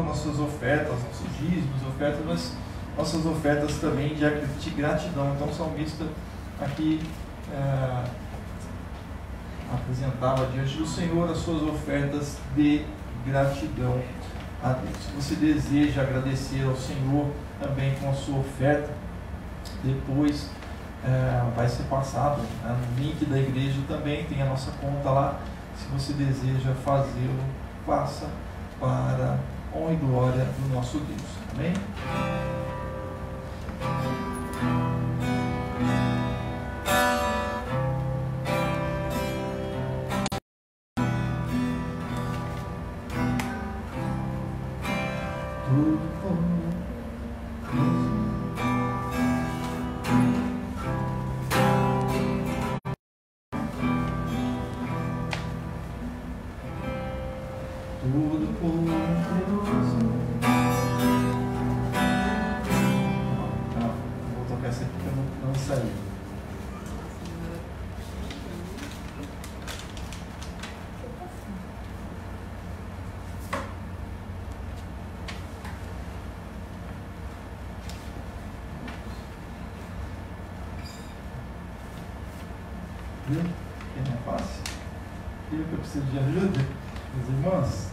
nossas ofertas, nossos dízimos, ofertas, mas nossas ofertas também de gratidão. Então o salmista aqui apresentava diante do Senhor as suas ofertas de gratidão a Deus. Se você deseja agradecer ao Senhor também com a sua oferta, depois vai ser passado no link da igreja, também tem a nossa conta lá. Se você deseja fazê-lo, faça para a honra e glória do nosso Deus. Amém? Viu? Que não é fácil? Viu que eu preciso de ajuda? Meus irmãos?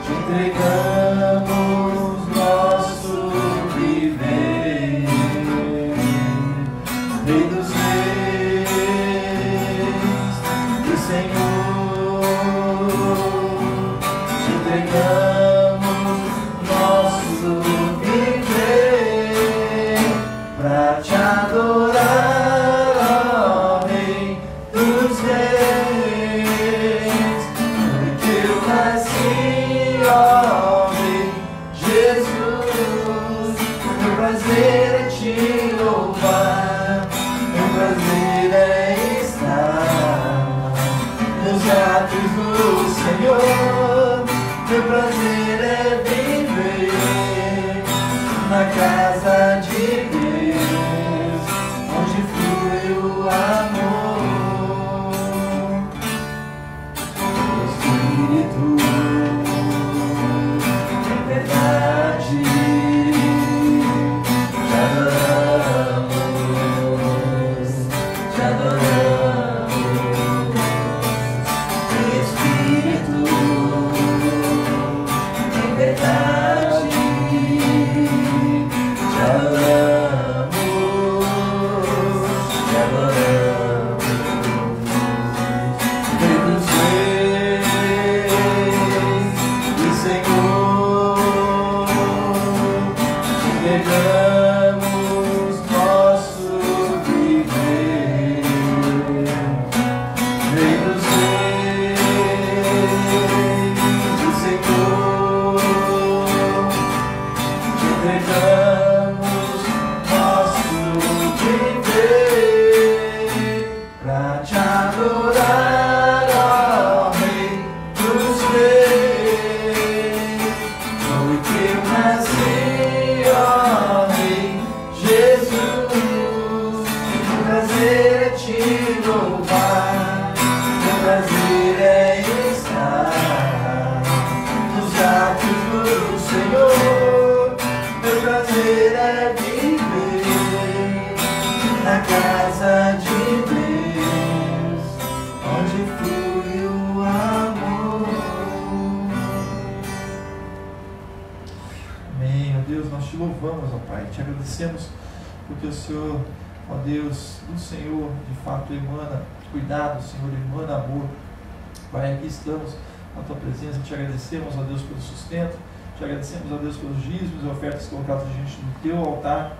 Entregamos nosso viver. prazer é te louvar, meu prazer é estar nos atos do Senhor, meu prazer é viver na casa de Deus, onde flui o amor. Amém, ó Deus, nós te louvamos, ó Pai, te agradecemos porque o Senhor, ó Deus, do Senhor, de fato emana cuidado, Senhor, emana amor. Pai, aqui estamos na tua presença, te agradecemos, ó Deus, pelo sustento, te agradecemos, ó Deus, pelos dízimos e ofertas colocadas diante do teu altar.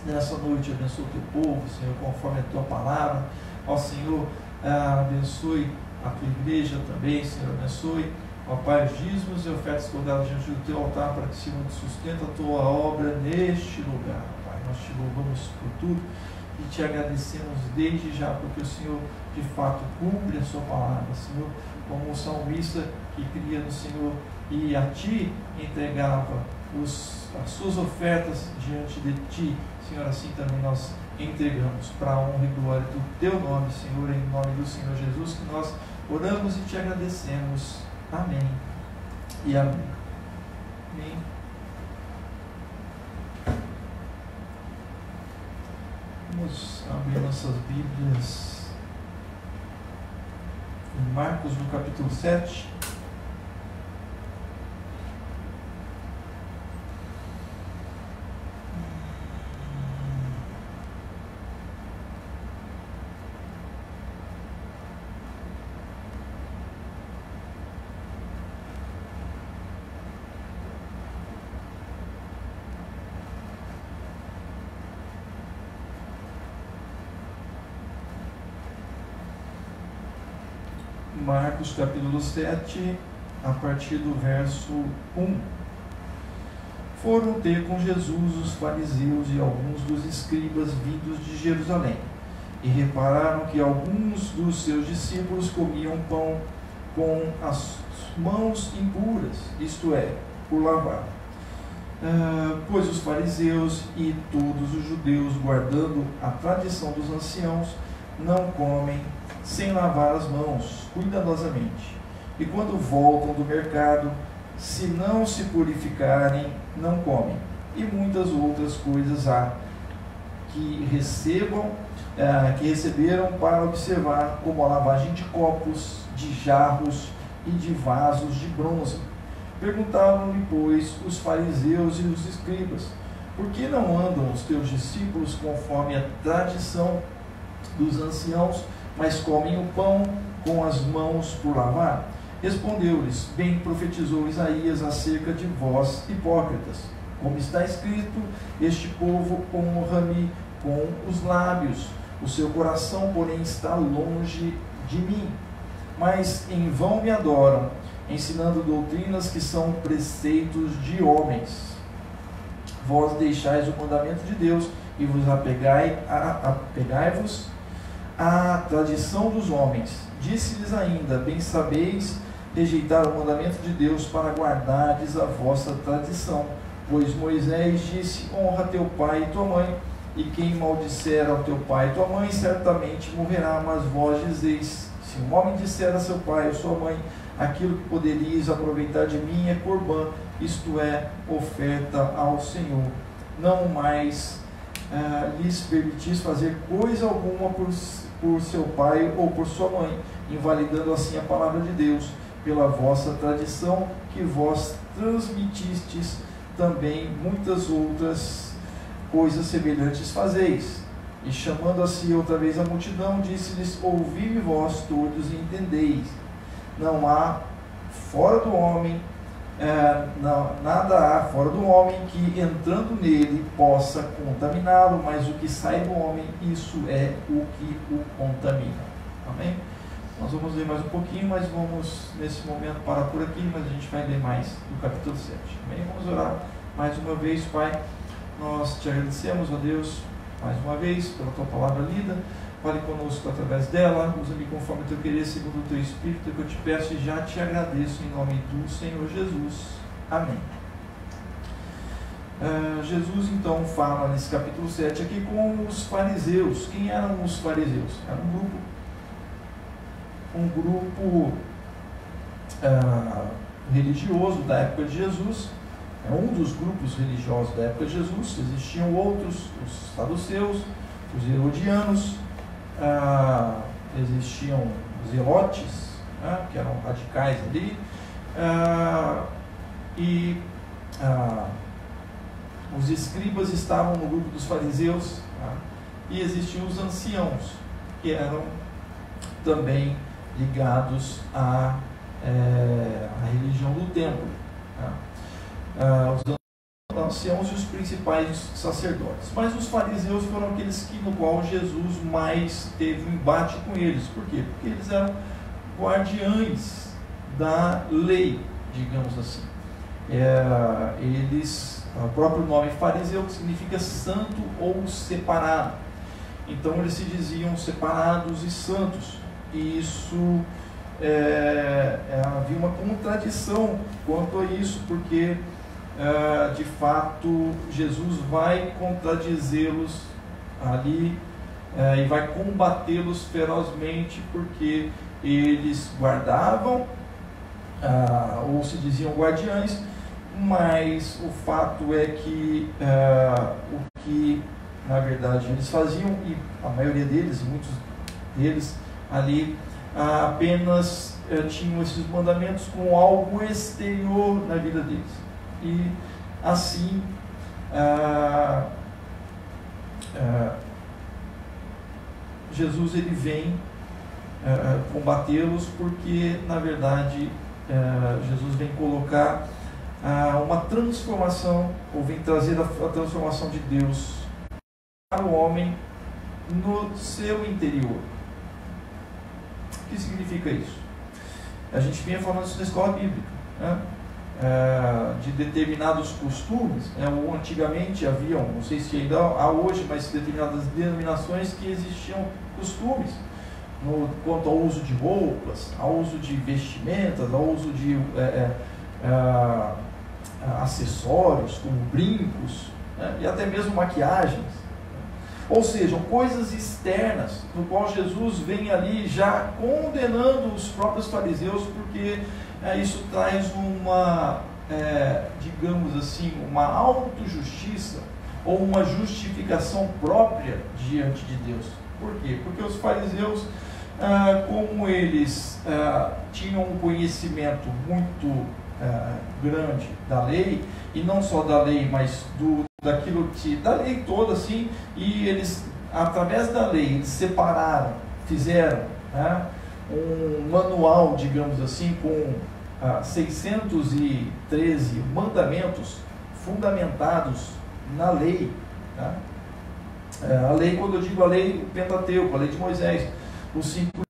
Nessa noite, abençoa o teu povo, Senhor, conforme a tua palavra. Ó Senhor, abençoe a tua igreja também, Senhor, abençoe, ó Pai, os dízimos e ofertas colocadas diante do teu altar, para que, Senhor, sustenta a tua obra neste lugar. Pai, nós te louvamos por tudo e te agradecemos desde já, porque o Senhor, de fato, cumpre a sua palavra, Senhor, como o salmista que cria no Senhor e a ti entregava as suas ofertas diante de ti, Senhor, assim também nós entregamos para a honra e glória do teu nome, Senhor, em nome do Senhor Jesus, que nós oramos e te agradecemos. Amém e amém. Amém. Vamos abrir nossas Bíblias em Marcos, no capítulo 7. Marcos capítulo 7, a partir do verso 1. Foram ter com Jesus os fariseus e alguns dos escribas vindos de Jerusalém, e repararam que alguns dos seus discípulos comiam pão com as mãos impuras, isto é, por lavar. Pois os fariseus e todos os judeus, guardando a tradição dos anciãos, não comem sem lavar as mãos cuidadosamente, e quando voltam do mercado, se não se purificarem, não comem. E muitas outras coisas há que receberam para observar, como a lavagem de copos, de jarros e de vasos de bronze. Perguntavam-lhe, pois, os fariseus e os escribas: por que não andam os teus discípulos conforme a tradição dos anciãos, mas comem o pão com as mãos por lavar? Respondeu-lhes: bem profetizou Isaías acerca de vós, hipócritas. Como está escrito: este povo honra-me com os lábios, o seu coração, porém, está longe de mim. Mas em vão me adoram, ensinando doutrinas que são preceitos de homens. Vós deixais o mandamento de Deus e vos apegai-vos à tradição dos homens. Disse-lhes ainda: bem sabeis rejeitar o mandamento de Deus para guardardes a vossa tradição. Pois Moisés disse: honra teu pai e tua mãe, e quem maldisser ao teu pai e tua mãe certamente morrerá. Mas vós dizeis: se um homem disser a seu pai ou sua mãe, aquilo que poderíeis aproveitar de mim é corbã, isto é, oferta ao Senhor, não mais lhes permitis fazer coisa alguma por seu pai ou por sua mãe, invalidando assim a palavra de Deus, pela vossa tradição que vós transmitistes, também muitas outras coisas semelhantes fazeis. E chamando a si outra vez a multidão, disse-lhes: ouvi-me vós todos e entendeis. Não há fora do homem, nada há fora do homem que, entrando nele, possa contaminá-lo, mas o que sai do homem, isso é o que o contamina. Amém? Nós vamos ler mais um pouquinho, mas vamos nesse momento parar por aqui, mas a gente vai ler mais do capítulo 7. Amém? Vamos orar mais uma vez. Pai, nós te agradecemos, ó Deus, mais uma vez pela tua palavra lida. Fale conosco através dela, usa-me conforme o teu querer, segundo o teu Espírito, que eu te peço e já te agradeço em nome do Senhor Jesus. Amém. Jesus então fala nesse capítulo 7 aqui com os fariseus. Quem eram os fariseus? Era um grupo religioso da época de Jesus. É um dos grupos religiosos da época de Jesus. Existiam outros, os saduceus, os herodianos, existiam os zelotes, que eram radicais ali, os escribas estavam no grupo dos fariseus, e existiam os anciãos, que eram também ligados à religião do templo. Os anciãos e os principais sacerdotes. Mas os fariseus foram aqueles no qual Jesus mais teve um embate com eles. Por quê? Porque eles eram guardiães da lei, digamos assim. O próprio nome fariseu, que significa santo ou separado. Então eles se diziam separados e santos. E isso havia uma contradição quanto a isso, porque de fato Jesus vai contradizê-los ali e vai combatê-los ferozmente, porque eles guardavam ou se diziam guardiães, mas o fato é que o que na verdade eles faziam, e a maioria deles, muitos deles ali, apenas tinham esses mandamentos com algo exterior na vida deles. E assim Jesus ele vem combatê-los, porque na verdade Jesus vem colocar uma transformação, ou vem trazer a transformação de Deus para o homem no seu interior. O que significa isso? A gente vinha falando isso na escola bíblica, né? De determinados costumes, ou antigamente haviam, não sei se ainda há hoje, mas determinadas denominações que existiam costumes quanto ao uso de roupas, ao uso de vestimentas, ao uso de acessórios como brincos, e até mesmo maquiagens. Ou seja, coisas externas, no qual Jesus vem ali já condenando os próprios fariseus, porque isso traz digamos assim, uma autojustiça ou uma justificação própria diante de Deus. Por quê? Porque os fariseus, como eles tinham um conhecimento muito grande da lei, e não só da lei, mas da lei toda, assim, e eles, através da lei, eles separaram, fizeram um manual, digamos assim, com 613 mandamentos fundamentados na lei. A lei, quando eu digo a lei, o Pentateuco, a lei de Moisés, os 5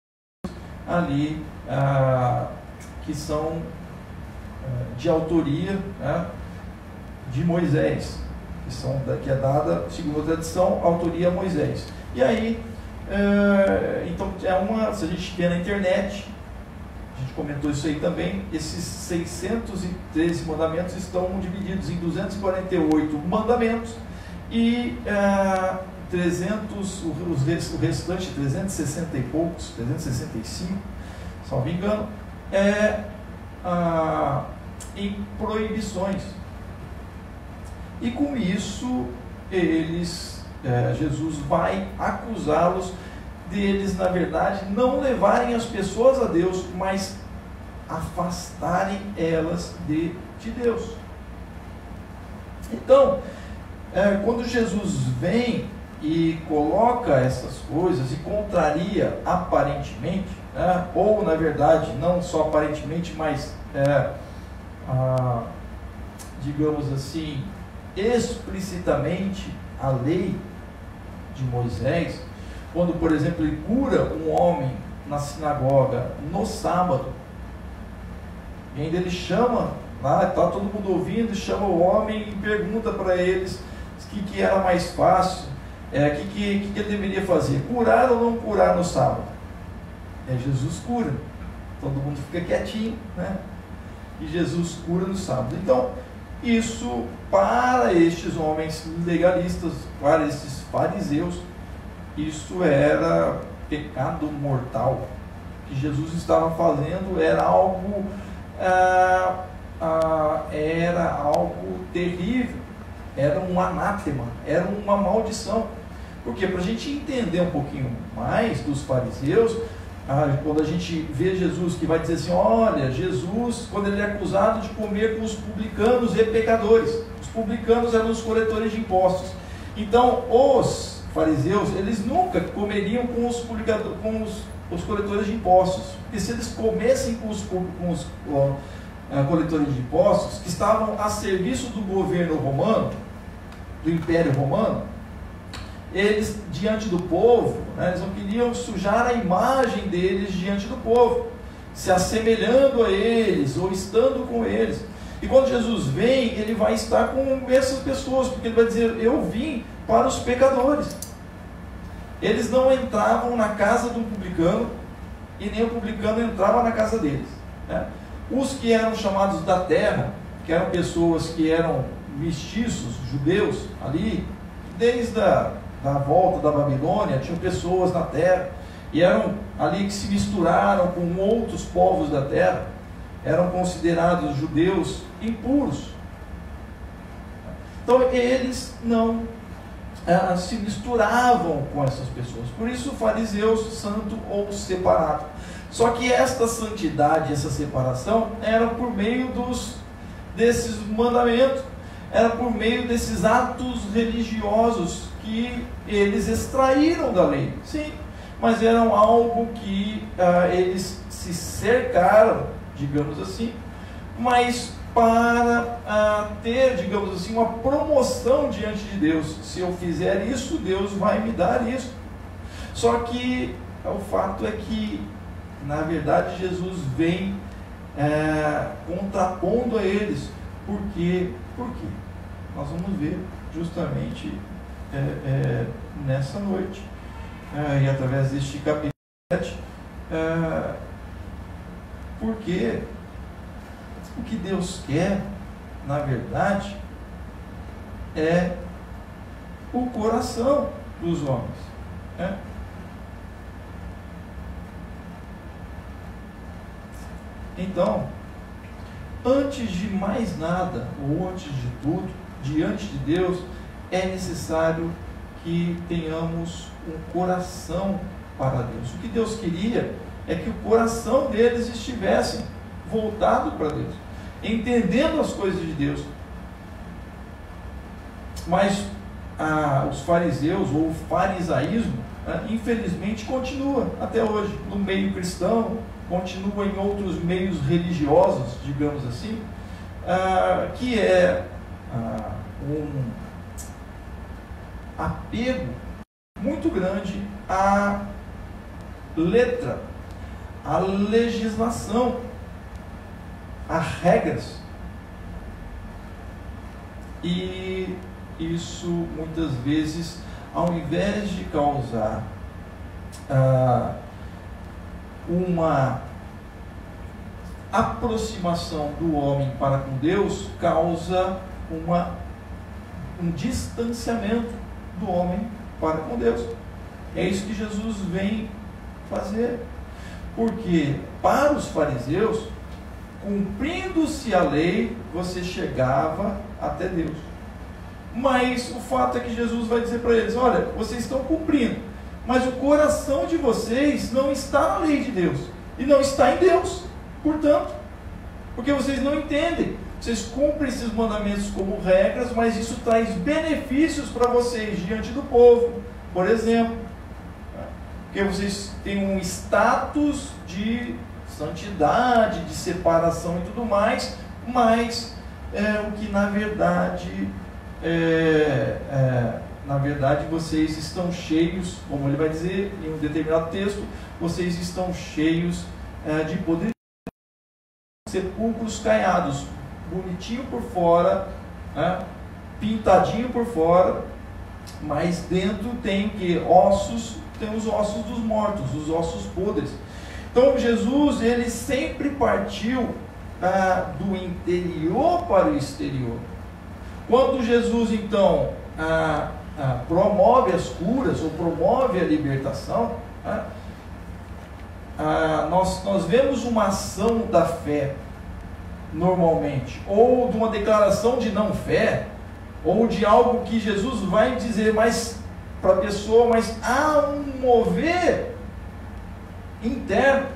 ali que são de autoria de Moisés, que é dada, segundo a tradição, autoria a Moisés. E aí, então, se a gente vê na internet, a gente comentou isso aí também, esses 613 mandamentos estão divididos em 248 mandamentos e 300, o restante, 360 e poucos, 365, se não me engano, em proibições. E com isso, Jesus vai acusá-los deles, na verdade, não levarem as pessoas a Deus, mas afastarem elas de Deus. Então, quando Jesus vem e coloca essas coisas e contraria aparentemente, ou na verdade, não só aparentemente, mas digamos assim, explicitamente a lei de Moisés, quando, por exemplo, ele cura um homem na sinagoga no sábado, e ainda ele chama, está todo mundo ouvindo, chama o homem e pergunta para eles o que era mais fácil, o que ele deveria fazer, curar ou não curar no sábado. Jesus cura, todo mundo fica quietinho, e Jesus cura no sábado. Então, isso, para estes homens legalistas, para esses fariseus, isso era pecado mortal. O que Jesus estava fazendo era algo terrível, era um anátema, era uma maldição. Porque para a gente entender um pouquinho mais dos fariseus, quando a gente vê Jesus que vai dizer assim, olha, Jesus, quando ele é acusado de comer com os publicanos e pecadores, os publicanos eram os coletores de impostos. Então, os fariseus, eles nunca comeriam com os coletores de impostos, porque se eles comessem com os coletores de impostos, que estavam a serviço do governo romano, do Império Romano, eles, diante do povo, eles não queriam sujar a imagem deles diante do povo, se assemelhando a eles, ou estando com eles. E quando Jesus vem, ele vai estar com essas pessoas, porque ele vai dizer, eu vim para os pecadores. Eles não entravam na casa do publicano, e nem o publicano entrava na casa deles, né? Os que eram chamados da terra, que eram pessoas que eram mestiços, judeus, ali, desde a volta da Babilônia, tinham pessoas na terra, e eram ali que se misturaram com outros povos da terra, eram considerados judeus impuros. Então eles não se misturavam com essas pessoas, por isso fariseus, santo ou separado. Só que esta santidade, essa separação, era por meio desses mandamentos, era por meio desses atos religiosos que eles extraíram da lei, sim, mas eram algo que eles se cercaram, digamos assim, mas para ter, digamos assim, uma promoção diante de Deus. Se eu fizer isso, Deus vai me dar isso. Só que o fato é que, na verdade, Jesus vem contrapondo a eles. Por quê? Nós vamos ver justamente nessa noite, e através deste capítulo 7, porque o que Deus quer, na verdade, é o coração dos homens, né? Então, antes de mais nada, ou antes de tudo, diante de Deus, é necessário que tenhamos um coração para Deus. O que Deus queria é que o coração deles estivesse voltado para Deus, entendendo as coisas de Deus. Mas os fariseus, ou o farisaísmo, infelizmente continua até hoje, no meio cristão, continua em outros meios religiosos, digamos assim, que é um apego muito grande à letra, à legislação, a regras. E isso muitas vezes, ao invés de causar uma aproximação do homem para com Deus, causa um distanciamento do homem para com Deus. É isso que Jesus vem fazer. Porque para os fariseus, cumprindo-se a lei, você chegava até Deus. Mas o fato é que Jesus vai dizer para eles, olha, vocês estão cumprindo, mas o coração de vocês não está na lei de Deus, e não está em Deus, portanto, porque vocês não entendem. Vocês cumprem esses mandamentos como regras, mas isso traz benefícios para vocês diante do povo, por exemplo, porque vocês têm um status de santidade, de separação e tudo mais, mas o que na verdade vocês estão cheios, como ele vai dizer em um determinado texto, vocês estão cheios de poder, sepulcros caiados, bonitinho por fora, pintadinho por fora, mas dentro tem que ossos, tem os ossos dos mortos, os ossos podres. Então Jesus, ele sempre partiu do interior para o exterior. Quando Jesus então promove as curas ou promove a libertação, nós vemos uma ação da fé normalmente, ou de uma declaração de não fé, ou de algo que Jesus vai dizer mais para a pessoa, mas há um mover interno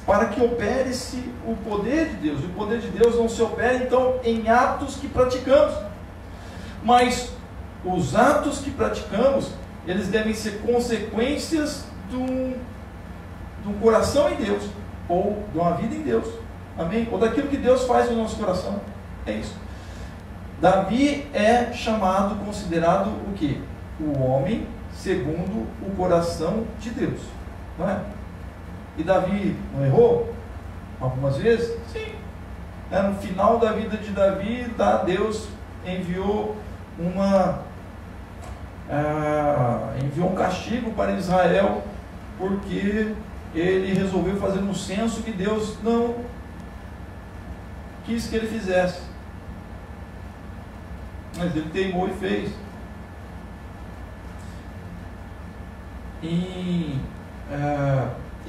para que opere-se o poder de Deus. O poder de Deus não se opera então em atos que praticamos, mas os atos que praticamos, eles devem ser consequências de um coração em Deus, ou de uma vida em Deus, amém? Ou daquilo que Deus faz no nosso coração, é isso. Davi é chamado, considerado o quê? O homem segundo o coração de Deus, não é? E Davi não errou algumas vezes? Sim. No final da vida de Davi, Deus enviou um castigo para Israel, porque ele resolveu fazer um censo que Deus não quis que ele fizesse, mas ele teimou e fez.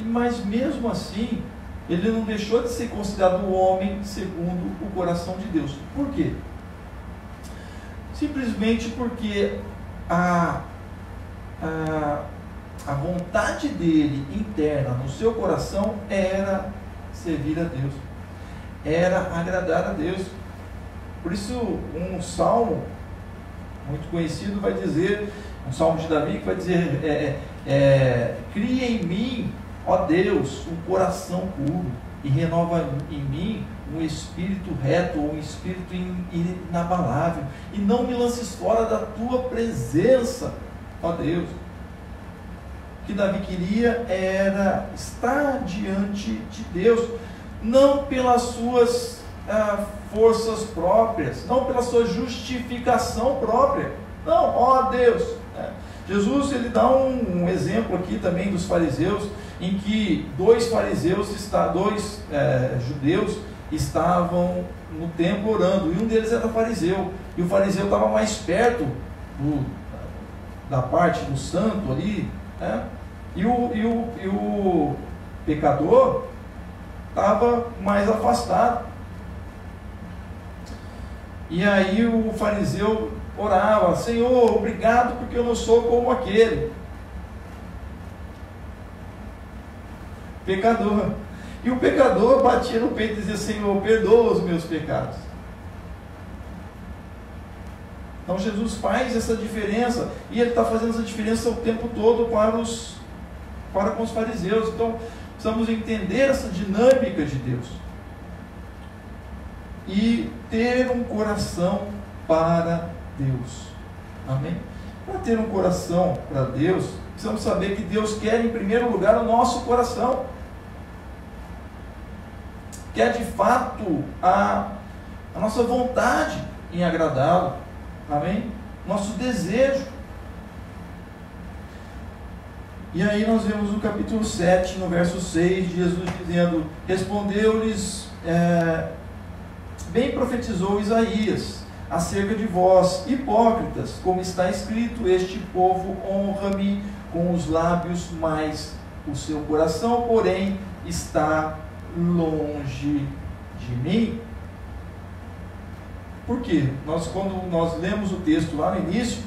Mas mesmo assim, ele não deixou de ser considerado um homem segundo o coração de Deus. Por quê? Simplesmente porque a vontade dele interna no seu coração era servir a Deus, era agradar a Deus. Por isso um salmo muito conhecido vai dizer, um salmo de Davi que vai dizer, cria em mim, ó Deus, um coração puro, e renova em mim um espírito reto, ou um espírito inabalável, e não me lances fora da tua presença, ó Deus. O que Davi queria era estar diante de Deus, não pelas suas forças próprias, não pela sua justificação própria, não, ó Deus. Jesus, ele dá um exemplo aqui também dos fariseus, em que dois judeus estavam no templo orando, e um deles era fariseu, e o fariseu estava mais perto da parte do santo ali, e o pecador estava mais afastado. E aí o fariseu orava: Senhor, obrigado porque eu não sou como aquele pecador. E o pecador batia no peito e dizia: Senhor, perdoa os meus pecados. Então Jesus faz essa diferença, e ele está fazendo essa diferença o tempo todo para com os fariseus. Então precisamos entender essa dinâmica de Deus e ter um coração para Deus, amém? Para ter um coração para Deus, precisamos saber que Deus quer em primeiro lugar o nosso coração, quer de fato a nossa vontade em agradá-lo, amém? Nosso desejo. E aí nós vemos no capítulo 7, no verso 6, Jesus dizendo: respondeu-lhes, bem profetizou Isaías acerca de vós, hipócritas, como está escrito: este povo honra-me com os lábios, mas o seu coração, porém, está longe de mim. Por quê? Quando nós lemos o texto lá no início,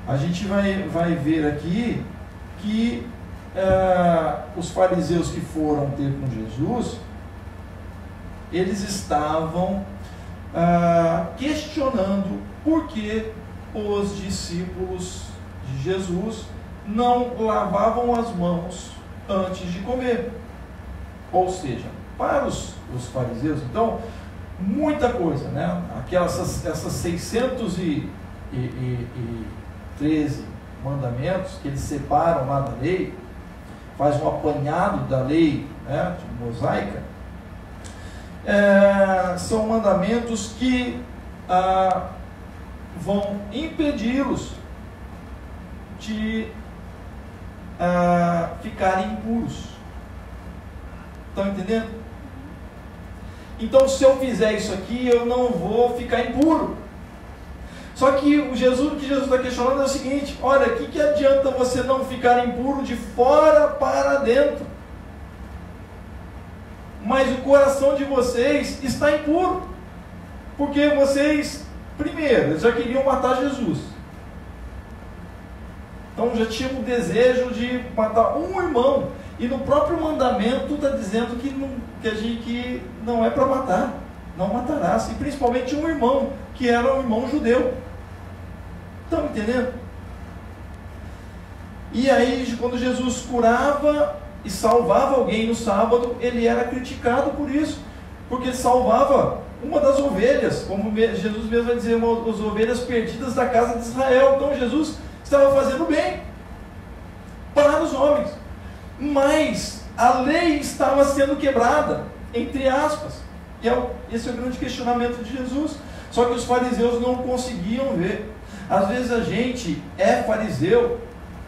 a gente vai ver aqui que os fariseus que foram ter com Jesus, eles estavam questionando por que os discípulos de Jesus não lavavam as mãos antes de comer. Ou seja, para os fariseus, então, muita coisa, né? Essas 613 mandamentos que eles separam lá da lei, faz um apanhado da lei, né, mosaica, são mandamentos que vão impedi-los de ficarem impuros. Estão entendendo? então se eu fizer isso aqui, eu não vou ficar impuro. Só que o que Jesus está questionando é o seguinte: olha, o que adianta você não ficar impuro de fora para dentro, mas o coração de vocês está impuro, porque vocês, primeiro, já queriam matar Jesus, então já tinham o desejo de matar um irmão, e no próprio mandamento está dizendo que não é para matar, não matarás, e principalmente um irmão, que era um irmão judeu. Estão entendendo? E aí, quando Jesus curava e salvava alguém no sábado, ele era criticado por isso, porque ele salvava uma das ovelhas, como Jesus mesmo vai dizer, uma das ovelhas perdidas da casa de Israel. Então Jesus estava fazendo bem para os homens, mas a lei estava sendo quebrada, entre aspas. E esse é o grande questionamento de Jesus. Só que os fariseus não conseguiam ver. Às vezes a gente é fariseu,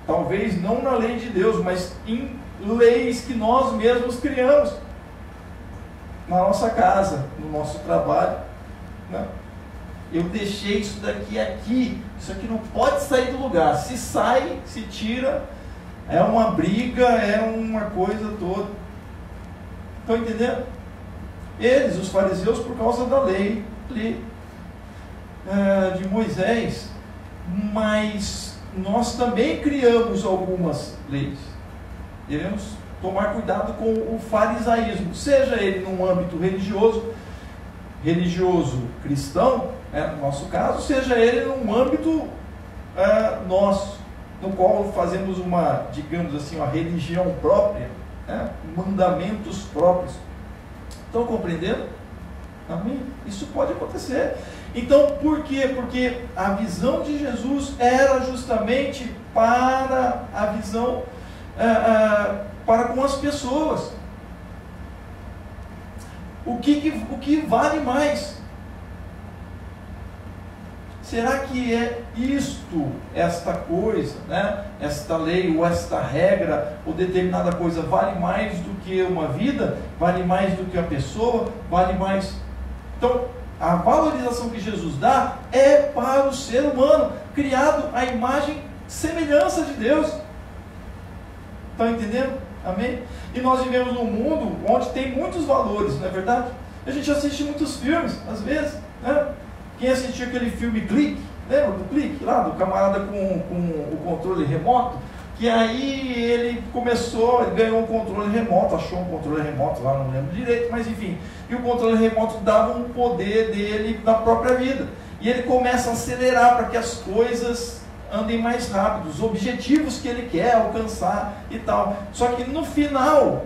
talvez não na lei de Deus, mas em leis que nós mesmos criamos, na nossa casa, no nosso trabalho, né? Eu deixei isso daqui aqui, isso aqui não pode sair do lugar, se sai, se tira, é uma briga, é uma coisa toda. Estão entendendo? Eles, os fariseus, por causa da lei de Moisés, mas nós também criamos algumas leis. Devemos tomar cuidado com o farisaísmo, seja ele num âmbito religioso cristão, no nosso caso, seja ele num âmbito nosso, no qual fazemos digamos assim, uma religião própria, mandamentos próprios. Estão compreendendo? Amém? Isso pode acontecer. Então, por quê? Porque a visão de Jesus era justamente para a visão para com as pessoas. O que vale mais? Será que é esta coisa, esta lei ou esta regra ou determinada coisa vale mais do que uma vida? Vale mais do que a pessoa? Vale mais? Então, a valorização que Jesus dá é para o ser humano, criado à imagem e semelhança de Deus. Estão entendendo? Amém? E nós vivemos num mundo onde tem muitos valores, não é verdade? A gente assiste muitos filmes, às vezes, né? Quem assistiu aquele filme Clique, lembra do Clique, lá do camarada com o controle remoto? Que aí ele ganhou um controle remoto, achou um controle remoto lá, não lembro direito, mas enfim, e o controle remoto dava um poder dele na própria vida, e ele começa a acelerar para que as coisas andem mais rápido, os objetivos que ele quer alcançar e tal. Só que no final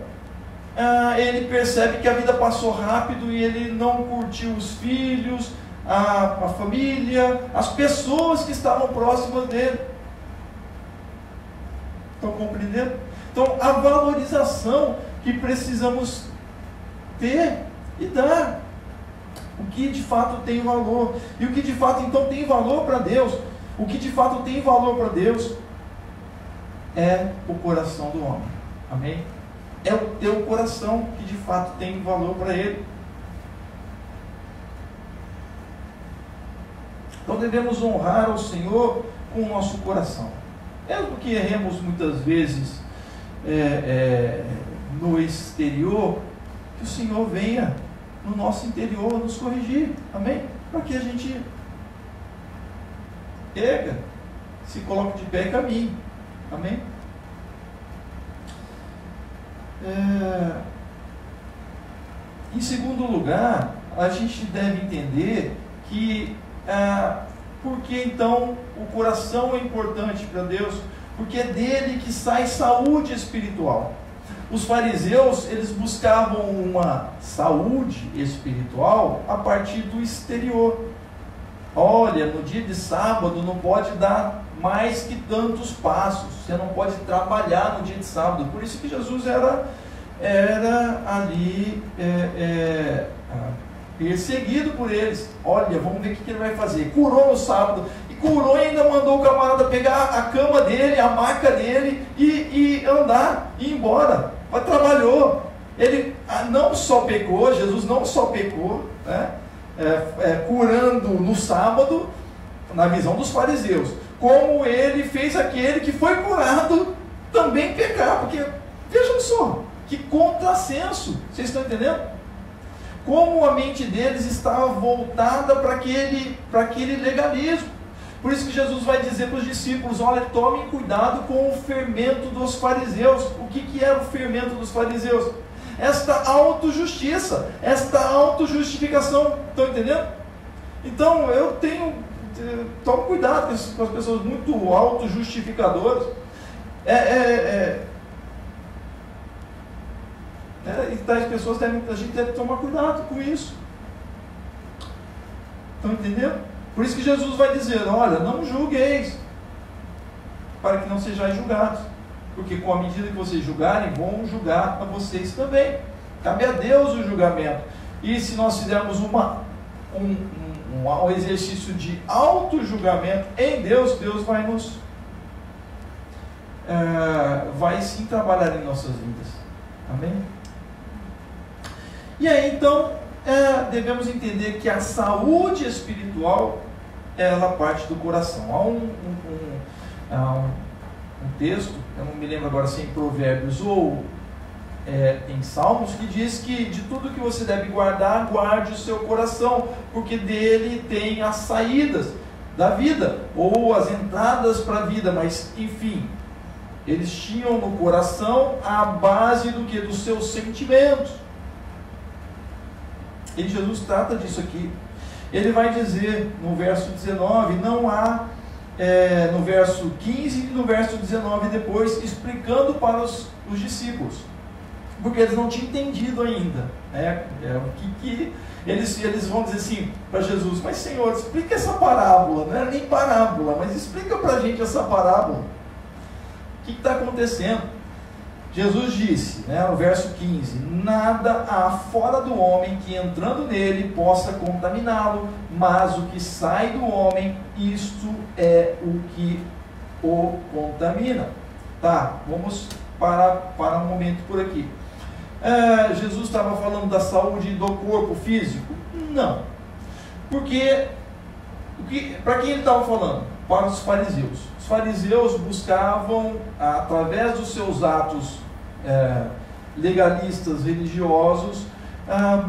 ele percebe que a vida passou rápido e ele não curtiu os filhos, a família, as pessoas que estavam próximas dele. Estão compreendendo? Então, a valorização que precisamos ter e dar, o que de fato tem valor, e o que de fato então tem valor para Deus, o que de fato tem valor para Deus é o coração do homem. Amém? É o teu coração que de fato tem valor para Ele. Então devemos honrar ao Senhor com o nosso coração. Mesmo que erremos muitas vezes no exterior, que o Senhor venha no nosso interior nos corrigir. Amém? Para que a gente erga, se coloque de pé e caminhe. Amém? Em segundo lugar, a gente deve entender que por que então o coração é importante para Deus? Porque é dele que sai saúde espiritual. Os fariseus, eles buscavam uma saúde espiritual a partir do exterior. Olha, no dia de sábado não pode dar mais que tantos passos, você não pode trabalhar no dia de sábado. Por isso que Jesus era ali perseguido por eles. Olha, vamos ver o que ele vai fazer. Curou no sábado, e curou e ainda mandou o camarada pegar a cama dele, a maca dele e andar, e ir embora. Mas trabalhou, Ele não só pecou, Jesus não só pecou, né, curando no sábado, na visão dos fariseus, como ele fez aquele que foi curado também pecar, porque vejam só, que contrassenso, vocês estão entendendo? Como a mente deles estava voltada para aquele legalismo. Por isso que Jesus vai dizer para os discípulos: olha, tomem cuidado com o fermento dos fariseus. O que era o fermento dos fariseus? Esta autojustiça, esta autojustificação. Estão entendendo? Então tome cuidado com as pessoas muito autojustificadoras. E tais pessoas a gente deve tomar cuidado com isso. Estão entendendo? Por isso que Jesus vai dizer: olha, não julgueis, para que não sejais julgados, porque com a medida que vocês julgarem, vão julgar a vocês também. Cabe a Deus o julgamento. E se nós fizermos um exercício de auto-julgamento em Deus, Deus vai vai sim trabalhar em nossas vidas. Amém? E aí então devemos entender que a saúde espiritual, ela parte do coração. Há um texto, eu não me lembro agora se é em Provérbios ou em Salmos, que diz que de tudo que você deve guardar, guarde o seu coração, porque dele tem as saídas da vida, ou as entradas para a vida, mas enfim, eles tinham no coração a base do que? Dos seus sentimentos. E Jesus trata disso aqui. Ele vai dizer no verso 19, não há, no verso 15 e no verso 19 depois, explicando para os discípulos, porque eles não tinham entendido ainda, eles vão dizer assim para Jesus: mas Senhor, explica essa parábola. Não é nem parábola, mas explica para a gente essa parábola. O que está acontecendo? Jesus disse, no verso 15: nada há fora do homem que entrando nele possa contaminá-lo, mas o que sai do homem, isto é o que o contamina. Tá, vamos parar um momento por aqui. Jesus estava falando da saúde do corpo físico? Não. Porque para quem ele estava falando? Para os fariseus. Os fariseus buscavam, através dos seus atos legalistas, religiosos,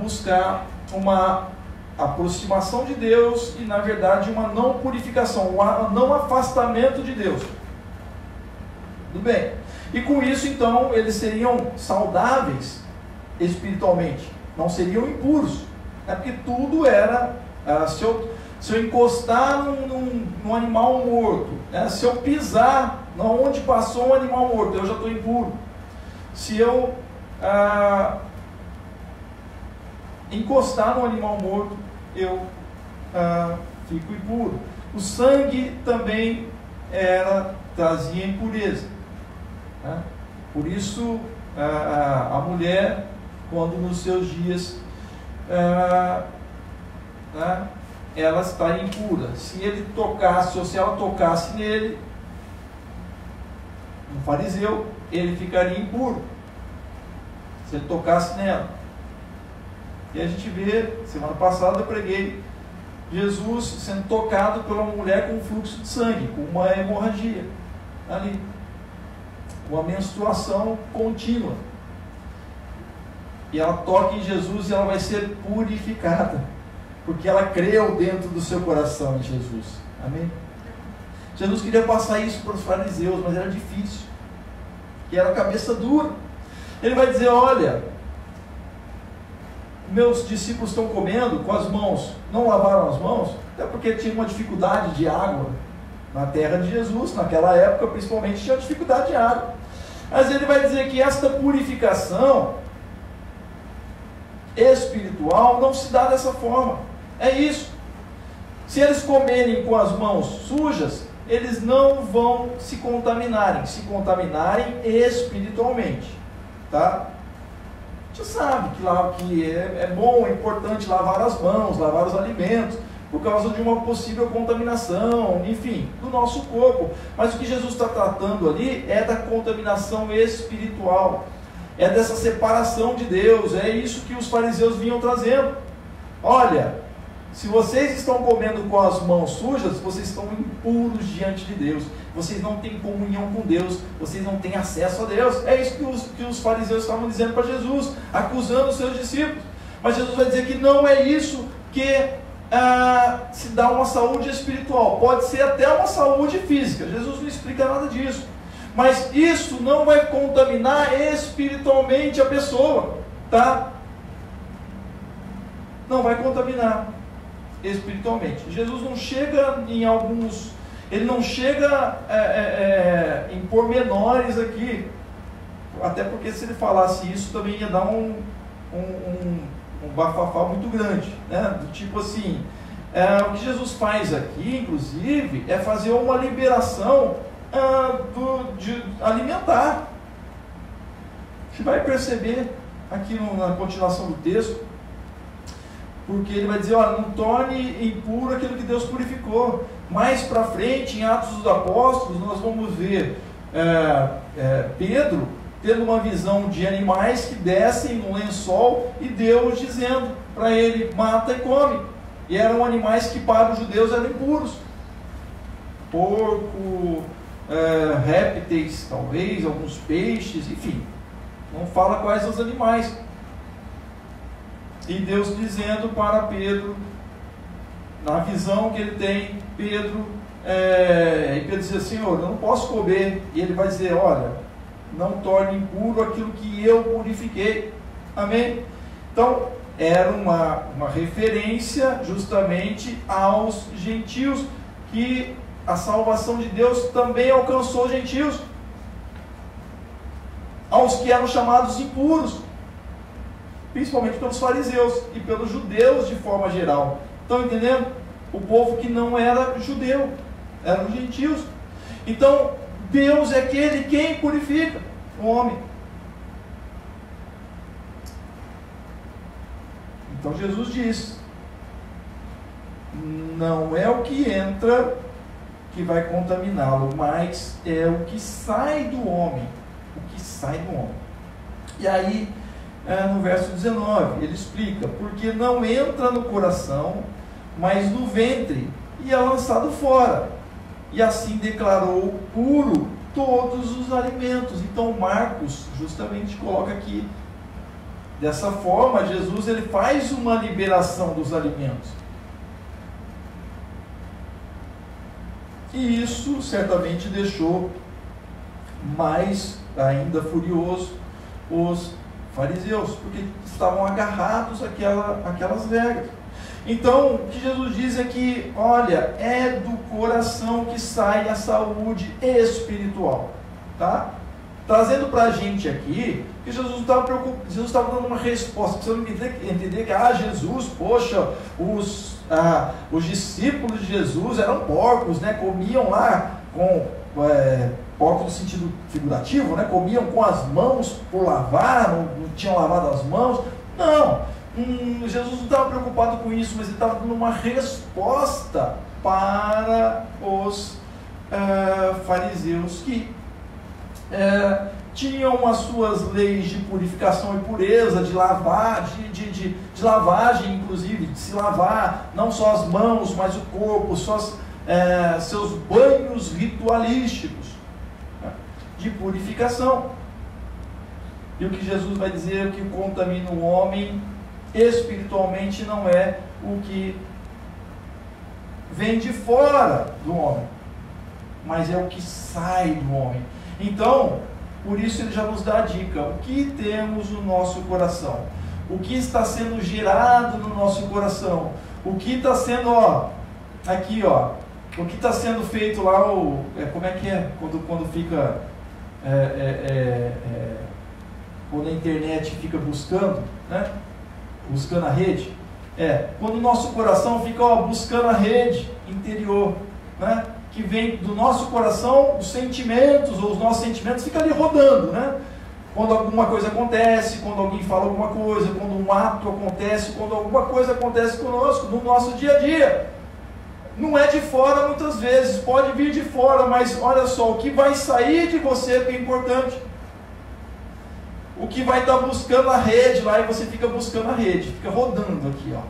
buscar uma aproximação de Deus e, na verdade, uma não purificação, um não afastamento de Deus. Tudo bem. E com isso, então, eles seriam saudáveis espiritualmente, não seriam impuros, porque tudo era, se eu encostar num animal morto, se eu pisar onde passou um animal morto, eu já estou impuro. Se eu encostar num animal morto, eu fico impuro. O sangue também trazia impureza. Por isso a mulher, quando nos seus dias ela está impura, se ele tocasse, ou se ela tocasse nele, um fariseu, ele ficaria impuro se ele tocasse nela. E a gente vê, semana passada eu preguei Jesus sendo tocado por uma mulher com um fluxo de sangue, com uma hemorragia ali, uma menstruação contínua, e ela toca em Jesus e ela vai ser purificada, porque ela creu dentro do seu coração em Jesus. Amém? Jesus queria passar isso para os fariseus, mas era difícil, que era cabeça dura. Ele vai dizer: olha, meus discípulos estão comendo com as mãos, não lavaram as mãos, até porque tinha uma dificuldade de água na terra de Jesus, naquela época principalmente tinha dificuldade de água. Mas ele vai dizer que esta purificação espiritual não se dá dessa forma. É isso. Se eles comerem com as mãos sujas, eles não vão se contaminarem espiritualmente, tá? A gente sabe que é bom, é importante lavar as mãos, lavar os alimentos, por causa de uma possível contaminação, enfim, do nosso corpo. Mas o que Jesus está tratando ali é da contaminação espiritual. é dessa separação de Deus. É isso que os fariseus vinham trazendo. Olha, se vocês estão comendo com as mãos sujas, vocês estão impuros diante de Deus, vocês não têm comunhão com Deus, vocês não têm acesso a Deus. É isso que os fariseus estavam dizendo para Jesus, acusando os seus discípulos. Mas Jesus vai dizer que não é isso que se dá uma saúde espiritual. Pode ser até uma saúde física, Jesus não explica nada disso, mas isso não vai contaminar espiritualmente a pessoa, tá? Não vai contaminar espiritualmente. Jesus não chega em alguns, ele não chega em pormenores aqui, até porque se ele falasse isso também ia dar um bafafá muito grande, né? Do tipo assim, o que Jesus faz aqui, inclusive, é fazer uma liberação de alimentar. Você vai perceber aqui na continuação do texto, porque ele vai dizer, olha, não torne impuro aquilo que Deus purificou. Mais para frente, em Atos dos Apóstolos, nós vamos ver Pedro tendo uma visão de animais que descem no lençol e Deus dizendo para ele, mata e come. E eram animais que para os judeus eram impuros. Porco, répteis, talvez, alguns peixes, enfim. Não fala quais são os animais. E Deus dizendo para Pedro, na visão que ele tem, Pedro, e Pedro diz assim, Senhor, eu não posso comer. E ele vai dizer, olha, não torne impuro aquilo que eu purifiquei. Amém? Então, era uma referência justamente aos gentios, que a salvação de Deus também alcançou os gentios, aos que eram chamados impuros, principalmente pelos fariseus e pelos judeus de forma geral. Estão entendendo? O povo que não era judeu, eram os gentios. Então, Deus é aquele quem purifica o homem. Então Jesus diz, não é o que entra que vai contaminá-lo, mas é o que sai do homem. O que sai do homem. E aí, no verso 19, ele explica, porque não entra no coração, mas no ventre, e é lançado fora. E assim declarou puro todos os alimentos. Então Marcos justamente coloca aqui, dessa forma, Jesus ele faz uma liberação dos alimentos. E isso certamente deixou mais ainda furioso os fariseus, porque estavam agarrados àquelas regras. Então, o que Jesus diz é que, olha, é do coração que sai a saúde espiritual, tá? Trazendo para a gente aqui, que Jesus estava preocupado, Jesus estava dando uma resposta. Você não entender que, Jesus, poxa, os discípulos de Jesus eram porcos, né? Comiam lá com, porcos no sentido figurativo, né? Comiam com as mãos por lavar, não tinham lavado as mãos. Não. Jesus não estava preocupado com isso, mas ele estava dando uma resposta para os fariseus que tinham as suas leis de purificação e pureza, de lavar, de lavagem, inclusive, de se lavar, não só as mãos, mas o corpo, seus banhos ritualísticos, né, de purificação. E o que Jesus vai dizer que contamina o homem espiritualmente não é o que vem de fora do homem, mas é o que sai do homem. Então, por isso ele já nos dá a dica, o que temos no nosso coração, o que está sendo gerado no nosso coração, o que está sendo, aqui, o que está sendo feito lá, como é que é, quando fica, quando a internet fica buscando, né? Buscando a rede, quando o nosso coração fica buscando a rede interior, né? Que vem do nosso coração, os sentimentos, ou os nossos sentimentos ficam ali rodando, né? Quando alguma coisa acontece, quando alguém fala alguma coisa, quando um ato acontece, quando alguma coisa acontece conosco, no nosso dia a dia. Não é de fora muitas vezes, pode vir de fora, mas olha só, o que vai sair de você que é importante. o que vai estar buscando a rede lá, e você fica buscando a rede, fica rodando aqui, ó.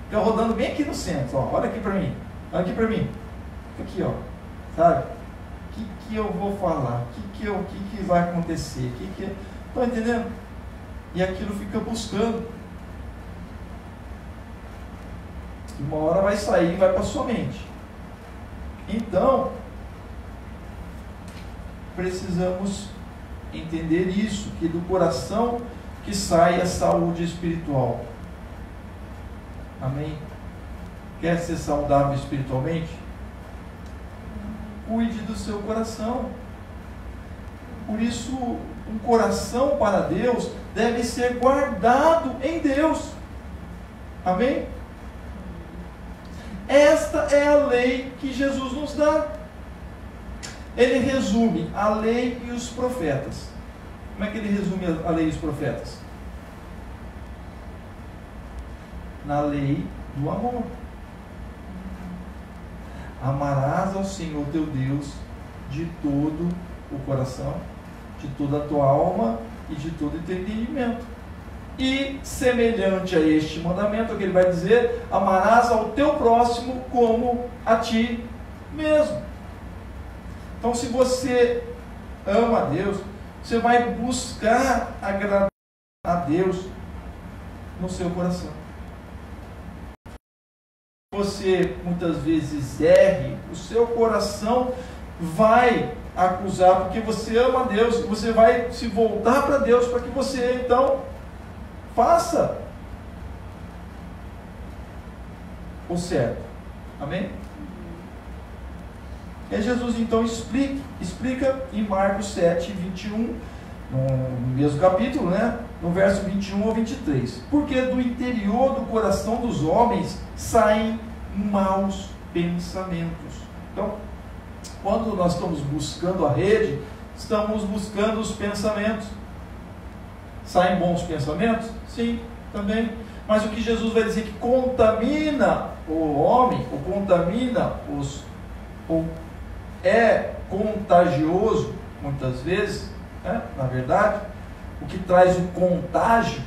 Fica rodando bem aqui no centro, ó. Olha aqui para mim. Olha aqui para mim. Fica aqui, ó. Sabe? O que eu vou falar? O que vai acontecer? Estão entendendo? E aquilo fica buscando. E uma hora vai sair e vai para sua mente. Então, precisamos entender isso, que do coração que sai a saúde espiritual. Amém? Quer ser saudável espiritualmente? Cuide do seu coração. Por isso, um coração para Deus deve ser guardado em Deus. Amém? Esta é a lei que Jesus nos dá. Ele resume a lei e os profetas. Como é que ele resume a lei e os profetas? Na lei do amor. Amarás ao Senhor teu Deus de todo o coração, de toda a tua alma e de todo o teu entendimento. E semelhante a este mandamento, o que ele vai dizer: amarás ao teu próximo como a ti mesmo. Então, se você ama a Deus, você vai buscar agradar a Deus no seu coração. Você muitas vezes erre, o seu coração vai acusar, porque você ama a Deus, e você vai se voltar para Deus para que você então faça o certo. Amém? E Jesus então explica em Marcos 7, 21, no mesmo capítulo, né? No verso 21 ao 23. Porque do interior do coração dos homens saem maus pensamentos. Então, quando nós estamos buscando a rede, estamos buscando os pensamentos. Saem bons pensamentos? Sim, também. Mas o que Jesus vai dizer que contamina o homem, ou contamina ou é contagioso, muitas vezes, né? Na verdade, o que traz o contágio,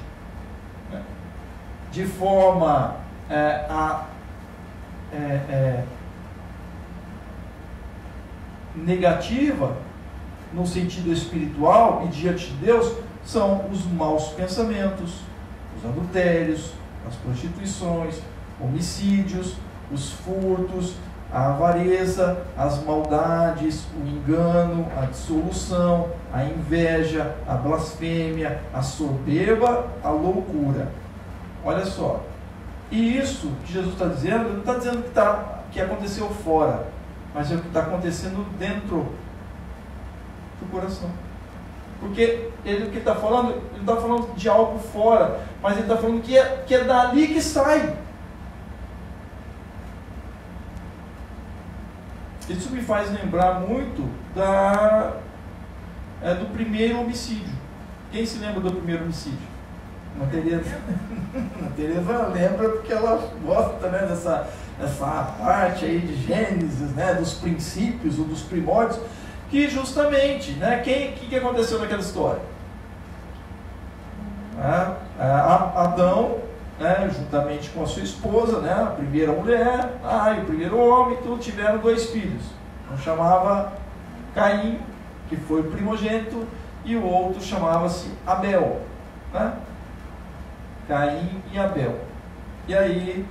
né? De forma negativa, no sentido espiritual e diante de Deus, são os maus pensamentos, os adultérios, as prostituições, homicídios, os furtos, a avareza, as maldades, o engano, a dissolução, a inveja, a blasfêmia, a soberba, a loucura. Olha só. E isso que Jesus está dizendo, ele não está dizendo que aconteceu fora, mas é o que está acontecendo dentro do coração. Porque o que está falando, ele não está falando de algo fora, mas ele está falando que é dali que sai. Isso me faz lembrar muito do primeiro homicídio. Quem se lembra do primeiro homicídio? A Tereza lembra porque ela gosta, né, dessa parte aí de Gênesis, né, dos princípios ou dos primórdios, que justamente, né, que aconteceu naquela história? Adão, né, juntamente com a sua esposa, né, a primeira mulher, e o primeiro homem, tiveram 2 filhos. Um chamava Caim, que foi o primogênito, e o outro chamava-se Abel, né? Caim e Abel. E aí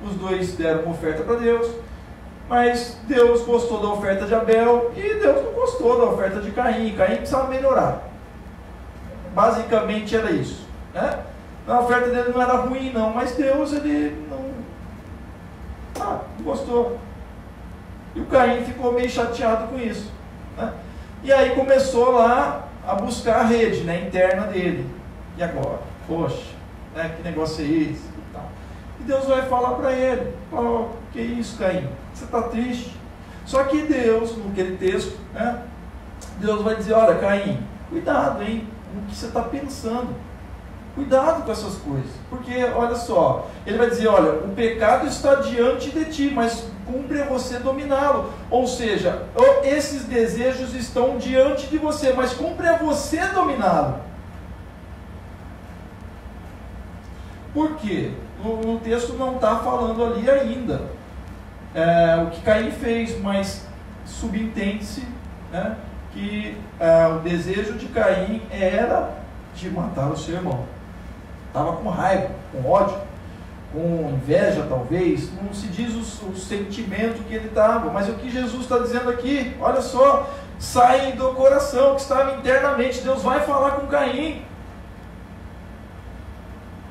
os 2 deram uma oferta para Deus, mas Deus gostou da oferta de Abel e Deus não gostou da oferta de Caim. Caim precisava melhorar. Basicamente era isso, né? A oferta dele não era ruim não, mas Deus ele não gostou. E o Caim ficou meio chateado com isso, né? E aí começou lá a buscar a rede, né, interna dele. E agora? Poxa, né, que negócio é esse? E Deus vai falar para ele: que isso, Caim? Você está triste? Só que Deus, naquele texto, né, Deus vai dizer: olha, Caim, cuidado, hein, no que você está pensando. Cuidado com essas coisas, porque olha só, ele vai dizer: olha, o pecado está diante de ti, mas cumpre a você dominá-lo. Ou seja, esses desejos estão diante de você, mas cumpre a você dominá-lo. Por quê? No texto não está falando ali ainda o que Caim fez, mas subentende-se, né, que o desejo de Caim era de matar o seu irmão. Estava com raiva, com ódio, com inveja talvez, não se diz o sentimento que ele estava, mas o que Jesus está dizendo aqui, olha só, sai do coração que estava internamente. Deus vai falar com Caim.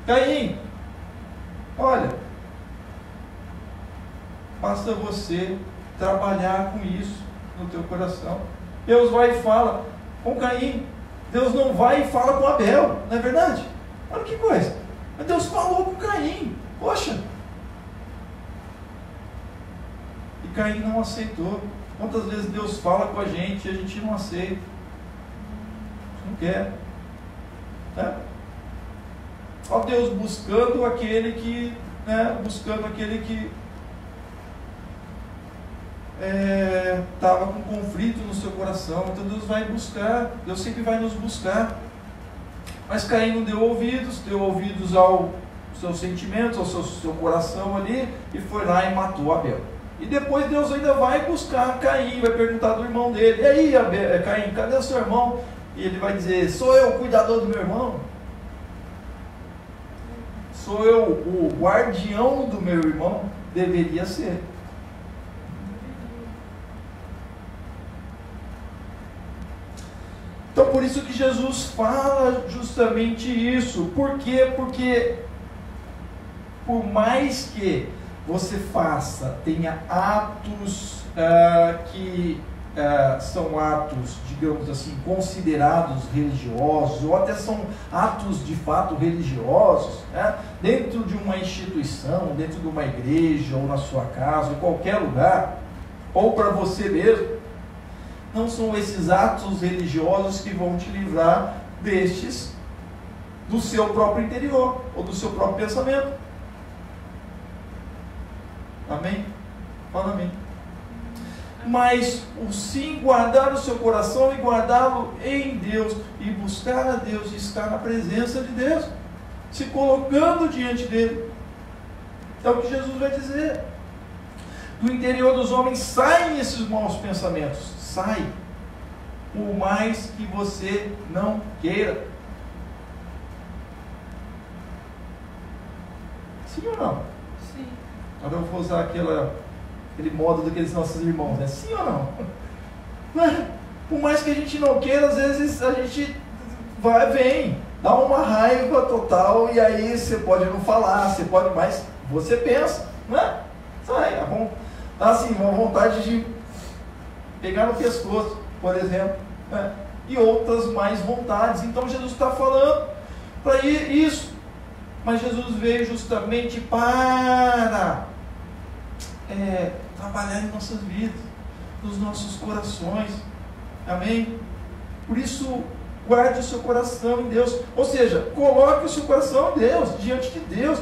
Caim, olha, basta você trabalhar com isso no teu coração. Deus vai e fala com Caim. Deus não vai e fala com Abel, não é verdade? Olha que coisa. Mas Deus falou com Caim. Poxa. E Caim não aceitou. Quantas vezes Deus fala com a gente e a gente não aceita? Não quer. Né? Ó Deus buscando aquele que estava com conflito no seu coração. Então Deus vai buscar, Deus sempre vai nos buscar. Mas Caim não deu ouvidos aos seus sentimentos, ao seu coração ali, e foi lá e matou Abel. E depois Deus ainda vai buscar Caim, vai perguntar do irmão dele: e aí, Caim, cadê o seu irmão? E ele vai dizer: sou eu o cuidador do meu irmão? Sou eu o guardião do meu irmão? Deveria ser. Então por isso que Jesus fala justamente isso. Por quê? Porque por mais que você tenha atos que são atos, digamos assim, considerados religiosos, ou até são atos de fato religiosos, né? Dentro de uma instituição, dentro de uma igreja, ou na sua casa, em qualquer lugar, ou para você mesmo, não são esses atos religiosos que vão te livrar do seu próprio interior, ou do seu próprio pensamento. Amém? Fala amém. Mas sim guardar o seu coração e guardá-lo em Deus, e buscar a Deus, e estar na presença de Deus, se colocando diante dele. É o que Jesus vai dizer. Do interior dos homens saem esses maus pensamentos. Sai, por mais que você não queira. Sim ou não? Sim. Agora eu vou usar aquele modo daqueles nossos irmãos, né? Sim ou não? Por mais que a gente não queira, às vezes a gente vem, dá uma raiva total, e aí você pode não falar, você pode, mas você pensa, né? Sai, assim, uma vontade de pegar no pescoço, por exemplo, né? E outras mais vontades. Então Jesus está falando para isso, mas Jesus veio justamente para trabalhar em nossas vidas, nos nossos corações. Amém? Por isso, guarde o seu coração em Deus, ou seja, coloque o seu coração em Deus, diante de Deus.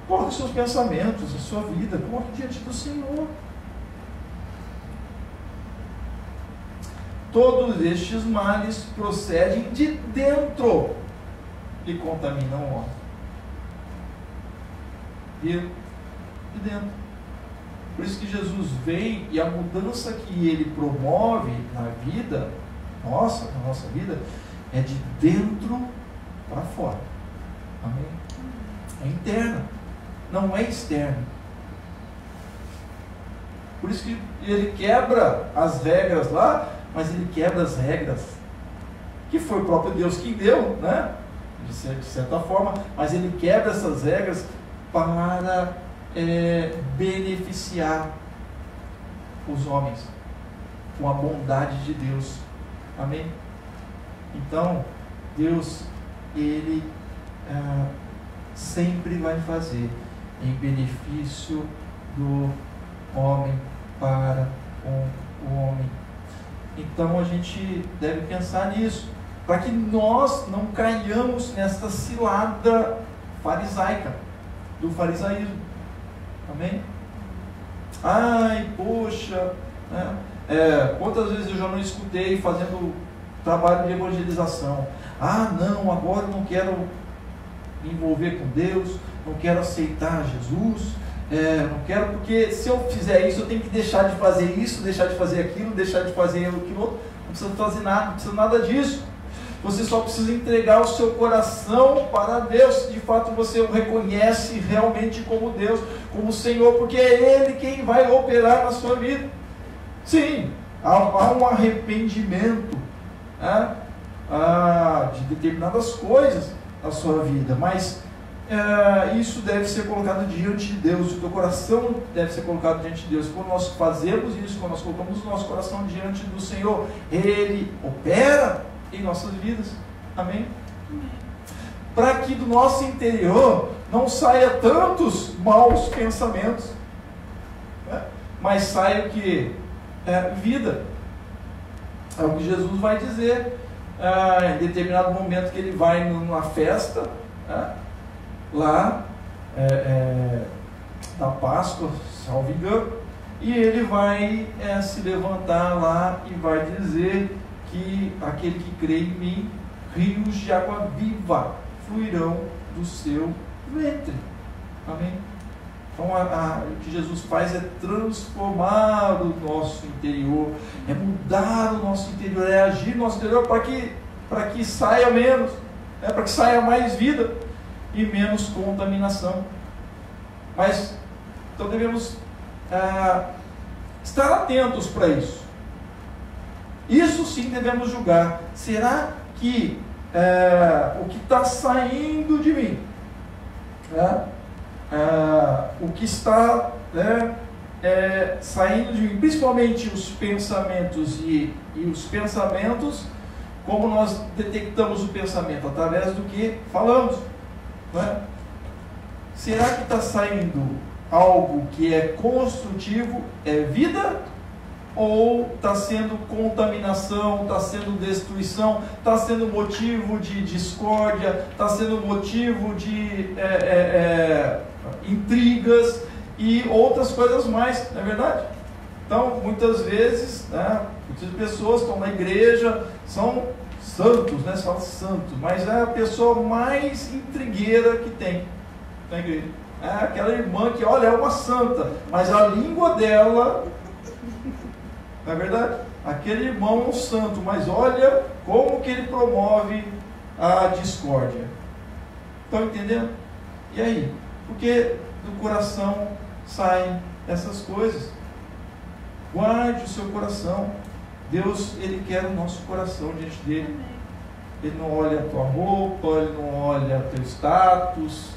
Coloque os seus pensamentos, a sua vida, coloque diante do Senhor. Todos estes males procedem de dentro e contaminam o homem. Viu? De dentro. Por isso que Jesus vem, e a mudança que ele promove na vida, na nossa vida, é de dentro para fora. Amém? É interna, não é externa. Por isso que ele quebra as regras lá, mas ele quebra as regras que foi o próprio Deus quem deu, né? De certa forma, mas ele quebra essas regras para beneficiar os homens com a bondade de Deus. Amém? Então, Deus, ele sempre vai fazer em benefício do homem para com o homem. Então a gente deve pensar nisso, para que nós não caiamos nesta cilada farisaica, do farisaísmo. Amém? Ai, poxa, né? Quantas vezes eu já não escutei fazendo trabalho de evangelização? Ah, não, agora eu não quero me envolver com Deus, não quero aceitar Jesus, não quero, porque se eu fizer isso, eu tenho que deixar de fazer isso, deixar de fazer aquilo, deixar de fazer aquilo outro. Não precisa fazer nada, não precisa nada disso. Você só precisa entregar o seu coração para Deus. De fato, você o reconhece realmente como Deus, como Senhor, porque é Ele quem vai operar na sua vida. Sim, há um arrependimento de determinadas coisas na sua vida, mas isso deve ser colocado diante de Deus. O teu coração deve ser colocado diante de Deus. Quando nós fazemos isso, quando nós colocamos o nosso coração diante do Senhor, Ele opera em nossas vidas. Amém? Para que do nosso interior não saia tantos maus pensamentos, mas saia o que? Vida. É o que Jesus vai dizer em determinado momento que ele vai numa festa lá na Páscoa, salvo engano, e ele vai se levantar lá e vai dizer que aquele que crê em mim, rios de água viva fluirão do seu ventre. Amém? Então o que Jesus faz é transformar o nosso interior, é mudar o nosso interior, é agir no nosso interior para que saia menos, para que saia mais vida e menos contaminação. Mas então devemos estar atentos para isso. Isso sim devemos julgar. Será que o que está saindo de mim, o que está saindo de mim, principalmente os pensamentos e os pensamentos, como nós detectamos o pensamento? Através do que falamos. Será que está saindo algo que é construtivo, é vida? Ou está sendo contaminação, está sendo destruição, está sendo motivo de discórdia, está sendo motivo de intrigas e outras coisas mais, não é verdade? Então, muitas vezes, muitas pessoas estão na igreja, são santos, se fala santo, mas é a pessoa mais intrigueira que tem na igreja. É aquela irmã que, olha, é uma santa, mas a língua dela... Não é verdade? Aquele irmão é um santo, mas olha como que ele promove a discórdia. Estão entendendo? E aí? Porque do coração saem essas coisas. Guarde o seu coração. Deus, Ele quer o nosso coração diante dEle. Ele não olha a tua roupa, Ele não olha o teu status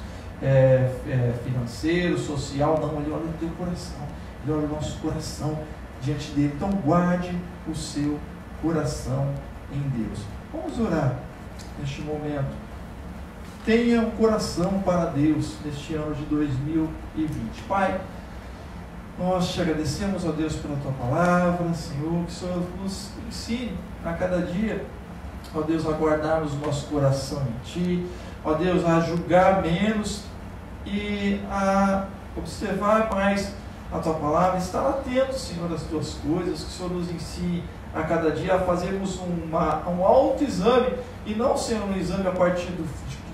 financeiro, social, não. Ele olha o teu coração. Ele olha o nosso coração diante dele. Então guarde o seu coração em Deus. Vamos orar neste momento. Tenha um coração para Deus neste ano de 2020. Pai, nós te agradecemos, ó Deus, pela tua palavra, Senhor, que o Senhor nos ensine a cada dia, ó Deus, a guardarmos o nosso coração em Ti, ó Deus, a julgar menos e a observar mais a tua palavra, estar atento, Senhor, às tuas coisas, que o Senhor nos ensine a cada dia a fazermos um autoexame e não ser um exame a partir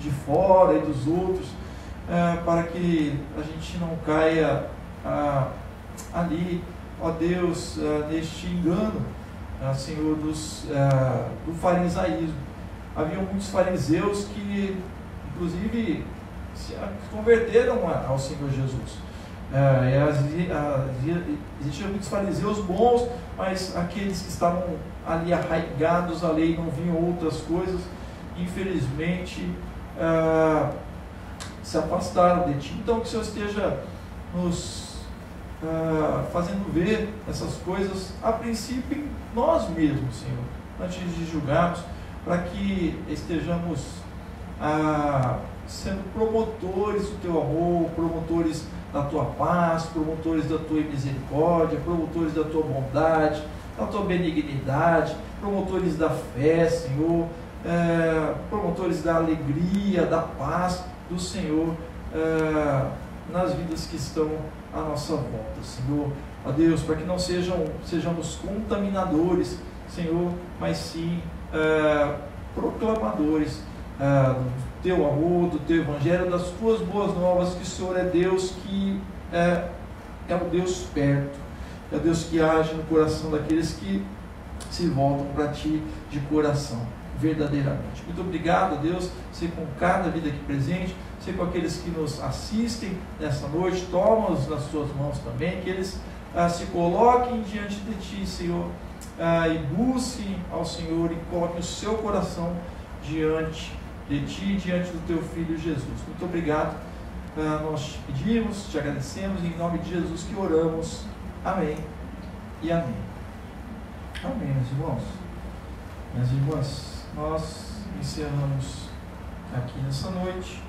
de fora e dos outros, para que a gente não caia ali, ó Deus, neste engano, Senhor, do farisaísmo. Havia muitos fariseus que, inclusive, se converteram ao Senhor Jesus. Existiam muitos fariseus bons, mas aqueles que estavam ali arraigados à lei, não viam outras coisas, infelizmente se afastaram de Ti. Então que o Senhor esteja nos fazendo ver essas coisas a princípio em nós mesmos, Senhor, antes de julgarmos, para que estejamos sendo promotores do Teu amor, promotores da Tua paz, promotores da Tua misericórdia, promotores da Tua bondade, da Tua benignidade, promotores da fé, Senhor, promotores da alegria, da paz do Senhor nas vidas que estão à nossa volta, Senhor. Ó Deus, para que não sejamos contaminadores, Senhor, mas sim proclamadores do teu amor, do teu evangelho, das tuas boas novas, que o Senhor é Deus que é o Deus perto, é o Deus que age no coração daqueles que se voltam para Ti de coração, verdadeiramente. Muito obrigado, Deus, ser com cada vida aqui presente, ser com aqueles que nos assistem nessa noite, toma-os nas Suas mãos também, que eles se coloquem diante de Ti, Senhor, e busquem ao Senhor e coloquem o seu coração diante de Ti, diante do Teu Filho Jesus. Muito obrigado, nós te pedimos, te agradecemos, em nome de Jesus que oramos. Amém e amém. Amém, meus irmãos. Minhas irmãs, nós encerramos aqui nessa noite.